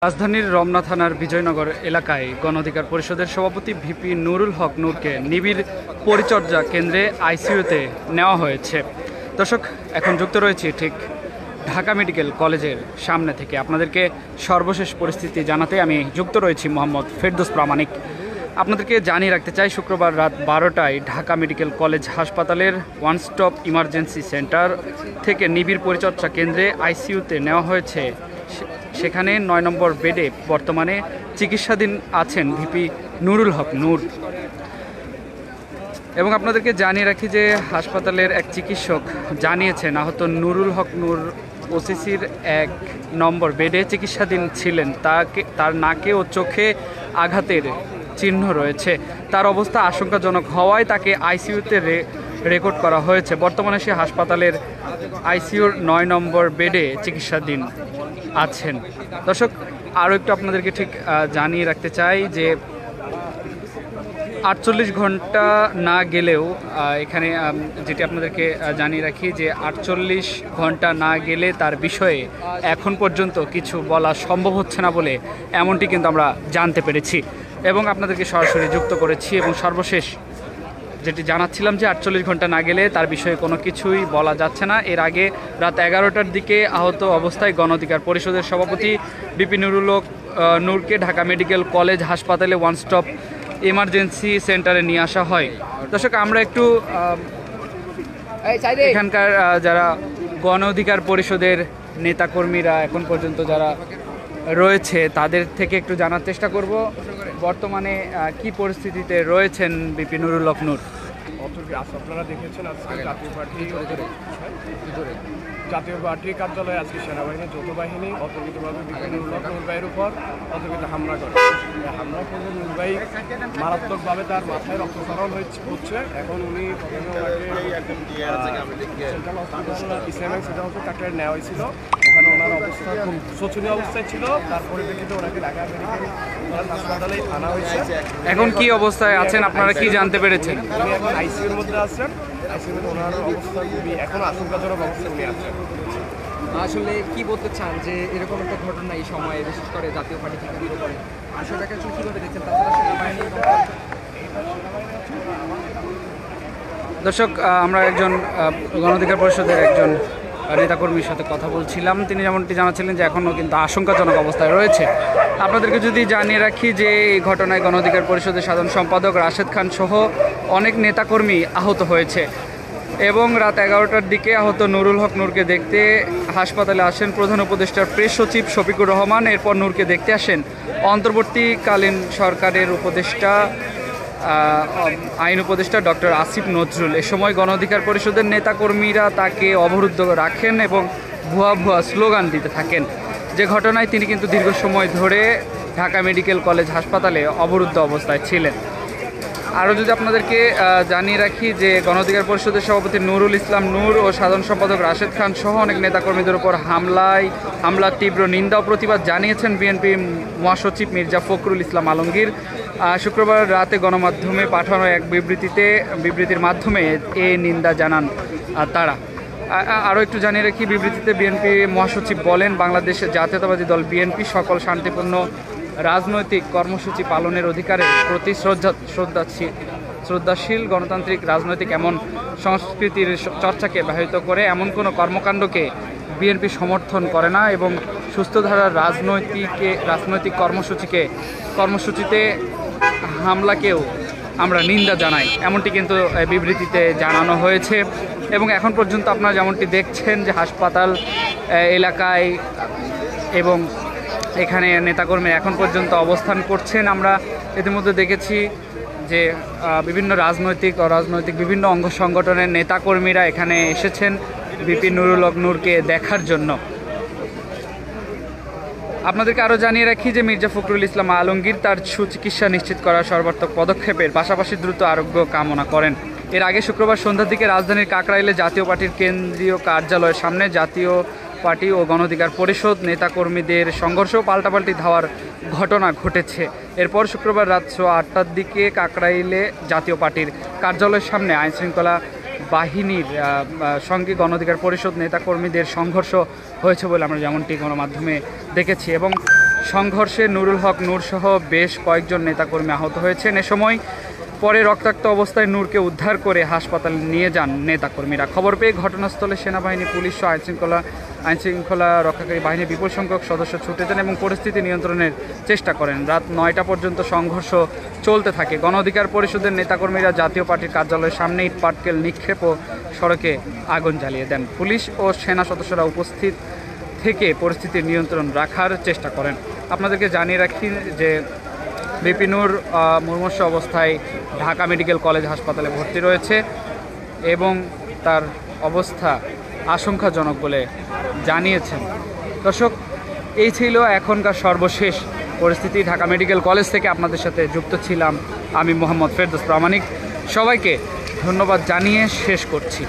রাজধানীর রমনা থানার বিজয়নগর এলাকায় গণ অধিকার পরিষদের সভাপতি ভিপি নুরুল হক নূরকে নিবিড় পরিচর্যা কেন্দ্রে আইসিইউতে নেওয়া হয়েছে। দর্শক, এখন যুক্ত রয়েছে ঠিক ঢাকা মেডিকেল কলেজের সামনে থেকে। আপনাদেরকে সর্বশেষ পরিস্থিতি জানাতে আমি যুক্ত রয়েছি মোহাম্মদ ফেরদৌস প্রামাণিক। আপনাদেরকে জানিয়ে রাখতে চাই, শুক্রবার রাত 12টায় ঢাকা মেডিকেল কলেজ হাসপাতালের ওয়ান স্টপ ইমার্জেন্সি সেন্টার থেকে নিবিড় পরিচর্যা কেন্দ্রে আইসিইউতে নেওয়া হয়েছে। সেখানে 9 নম্বর বেডে বর্তমানে চিকিৎসাধীন আছেন ভিপি নুরুল হক নূর। এবং আপনাদেরকে জানিয়ে রাখি যে হাসপাতালের এক চিকিৎসক জানিয়েছেন আহত নুরুল হক নূর ওসিসির 1 নম্বর বেডে চিকিৎসাধীন ছিলেন। তার নাকে ও চোখে আঘাতের চিহ্ন রয়েছে। তার অবস্থা আশঙ্কাজনক হওয়ায় তাকে আইসিইউতে রেকর্ড করা হয়েছে। বর্তমানে সে হাসপাতালের আইসিইউর 9 নম্বর বেডে চিকিৎসাধীন আছেন। দর্শক, আরও একটু আপনাদেরকে ঠিক জানিয়ে রাখতে চাই যে 48 ঘন্টা না গেলেও এখানে যেটি আপনাদেরকে জানিয়ে রাখি যে 48 ঘন্টা না গেলে তার বিষয়ে এখন পর্যন্ত কিছু বলা সম্ভব হচ্ছে না বলে এমনটি কিন্তু আমরা জানতে পেরেছি এবং আপনাদেরকে সরাসরি যুক্ত করেছি। এবং সর্বশেষ যেটি জানাচ্ছিলাম যে 48 ঘন্টা না গেলে তার বিষয়ে কোনো কিছুই বলা যাচ্ছে না। এর আগে রাত 11টার দিকে আহত অবস্থায় গণ অধিকার পরিষদের সভাপতি ভিপি নুরুল হক নূরকে ঢাকা মেডিকেল কলেজ হাসপাতালে ওয়ান স্টপ ইমার্জেন্সি সেন্টারে নিয়ে আসা হয়। দর্শক, আমরা একটু এখানকার যারা গণ অধিকার পরিষদের নেতাকর্মীরা এখন পর্যন্ত যারা রয়েছে তাদের থেকে একটু জানার চেষ্টা করব বর্তমানে কি পরিস্থিতিতে রয়েছেন ভিপি নুরুল হক নূর। আপনারা দেখেছেন আজকে জাতীয় পার্টি কার্যালয়ে আজকে সেনাবাহিনী যৌথ বাহিনী অতর্কিতভাবে ভিপি নুরুল হক নূর ভাইয়ের উপর অতর্কিত হামলা করে। হামলা করলে নূর ভাই মারাত্মকভাবে তার মাথায় রক্তক্ষরণ হচ্ছে। এখন উনি ইসলামিক সেটা হচ্ছে তাকে নেওয়া হয়েছিল। ওখানে ওনার অবস্থা খুব শোচনীয় অবস্থায় ছিল। তারপরে দেখে ওনাকে ঢাকা মেডিকেল হাসপাতালে আনা হয়েছে। এখন কি অবস্থায় আছেন, আপনারা কি জানতে পেরেছেন? উনি এখন আইসিইউর মধ্যে আছেন। আইসিইউর ওনার অবস্থা খুবই এখন আশঙ্কাজনক অবস্থায় উনি আছেন। আসলে কি বলতে চান যে এরকম একটা ঘটনা এই সময়ে বিশেষ করে জাতীয় পার্টি থেকে কেন্দ্র করে বিষয়টাকে আসলে কীভাবে দেখছেন? তাছাড়া সেনাবাহিনী দর্শক, আমরা একজন গণ অধিকার পরিষদের একজন নেতাকর্মীর সাথে কথা বলছিলাম। তিনি যেমনটি জানাচ্ছিলেন যে এখনও কিন্তু আশঙ্কাজনক অবস্থায় রয়েছে। আপনাদেরকে যদি জানিয়ে রাখি যে এই ঘটনায় গণ অধিকার পরিষদের সাধারণ সম্পাদক রাশেদ খান সহ অনেক নেতাকর্মী আহত হয়েছে এবং রাত 11টার দিকে আহত নুরুল হক নূরকে দেখতে হাসপাতালে আসেন প্রধান উপদেষ্টার প্রেস সচিব শফিকুর রহমান। এরপর নূরকে দেখতে আসেন অন্তর্বর্তীকালীন সরকারের উপদেষ্টা আইন উপদেষ্টা ডক্টর আসিফ নজরুল। এ সময় গণ অধিকার পরিষদের নেতাকর্মীরা তাকে অবরুদ্ধ রাখেন এবং ভুয়া ভুয়া স্লোগান দিতে থাকেন। যে ঘটনায় তিনি কিন্তু দীর্ঘ সময় ধরে ঢাকা মেডিকেল কলেজ হাসপাতালে অবরুদ্ধ অবস্থায় ছিলেন। আরও যদি আপনাদেরকে জানিয়ে রাখি যে গণ অধিকার পরিষদের সভাপতি নুরুল ইসলাম নূর ও সাধারণ সম্পাদক রাশেদ খান সহ অনেক নেতাকর্মীদের উপর হামলার তীব্র নিন্দা ও প্রতিবাদ জানিয়েছেন বিএনপি মহাসচিব মির্জা ফখরুল ইসলাম আলমগীর। শুক্রবার রাতে গণমাধ্যমে পাঠানো এক বিবৃতির মাধ্যমে এ নিন্দা জানান তারা। আরও একটু জানিয়ে রাখি, বিবৃতিতে বিএনপি মহাসচিব বলেন, বাংলাদেশের জাতীয়তাবাদী দল বিএনপি সকল শান্তিপূর্ণ রাজনৈতিক কর্মসূচি পালনের অধিকারের প্রতি শ্রদ্ধাশীল। গণতান্ত্রিক রাজনৈতিক এমন সংস্কৃতির চর্চাকে ব্যাহত করে এমন কোনো কর্মকাণ্ডকে বিএনপি সমর্থন করে না এবং সুস্থ ধারার রাজনৈতিক কর্মসূচিতে হামলাকেও আমরা নিন্দা জানাই, এমনটি কিন্তু বিবৃতিতে জানানো হয়েছে। এবং এখন পর্যন্ত আপনারা যেমনটি দেখছেন যে হাসপাতাল এলাকায় এবং এখানে নেতাকর্মী এখন পর্যন্ত অবস্থান করছেন। আমরা ইতিমধ্যে দেখেছি যে বিভিন্ন রাজনৈতিক অরাজনৈতিক বিভিন্ন অঙ্গ সংগঠনের নেতাকর্মীরা এখানে এসেছেন ভিপি নুরুল হক নূরকে দেখার জন্য। আপনাদেরকে আরও জানিয়ে রাখি যে মির্জা ফখরুল ইসলাম আলমগীর তার সুচিকিৎসা নিশ্চিত করার সর্বাত্মক পদক্ষেপের পাশাপাশি দ্রুত আরোগ্য কামনা করেন। এর আগে শুক্রবার সন্ধ্যার দিকে রাজধানীর কাকরাইলে জাতীয় পার্টির কেন্দ্রীয় কার্যালয়ের সামনে জাতীয় পার্টি ও গণ অধিকার পরিষদ নেতাকর্মীদের সংঘর্ষ পাল্টাপাল্টি ধাওয়ার ঘটনা ঘটেছে। এরপর শুক্রবার রাত 8টার দিকে কাকরাইলে জাতীয় পার্টির কার্যালয়ের সামনে আইনশৃঙ্খলা বাহিনীর সঙ্গে গণ অধিকার পরিষদ নেতাকর্মীদের সংঘর্ষ হয়েছে বলে আমরা যেমনটি গণমাধ্যমে দেখেছি। এবং সংঘর্ষে নুরুল হক নূর সহ বেশ কয়েকজন নেতাকর্মী আহত হয়েছেন। এ সময় পরে রক্তাক্ত অবস্থায় নূরকে উদ্ধার করে হাসপাতালে নিয়ে যান নেতাকর্মীরা। খবর পেয়ে ঘটনাস্থলে সেনাবাহিনী, পুলিশ ও আইনশৃঙ্খলা রক্ষাকারী বাহিনীর বিপুল সংখ্যক সদস্য ছুটে যান এবং পরিস্থিতি নিয়ন্ত্রণের চেষ্টা করেন। রাত 9টা পর্যন্ত সংঘর্ষ চলতে থাকে। গণ অধিকার পরিষদের নেতাকর্মীরা জাতীয় পার্টির কার্যালয়ের সামনে ইট পাটকেল নিক্ষেপ ও সড়কে আগুন জ্বালিয়ে দেন। পুলিশ ও সেনা সদস্যরা উপস্থিত থেকে পরিস্থিতির নিয়ন্ত্রণ রাখার চেষ্টা করেন। আপনাদেরকে জানিয়ে রাখি যে ভিপি নূর মুমূর্ষ অবস্থায় ঢাকা মেডিকেল কলেজ হাসপাতালে ভর্তি রয়েছে এবং তার অবস্থা আশঙ্কাজনক বলে জানিয়েছেন। দর্শক, এই ছিল এখনকার সর্বশেষ পরিস্থিতি। ঢাকা মেডিকেল কলেজ থেকে আপনাদের সাথে যুক্ত ছিলাম আমি মোহাম্মদ ফেরদৌস প্রামাণিক। সবাইকে ধন্যবাদ জানিয়ে শেষ করছি।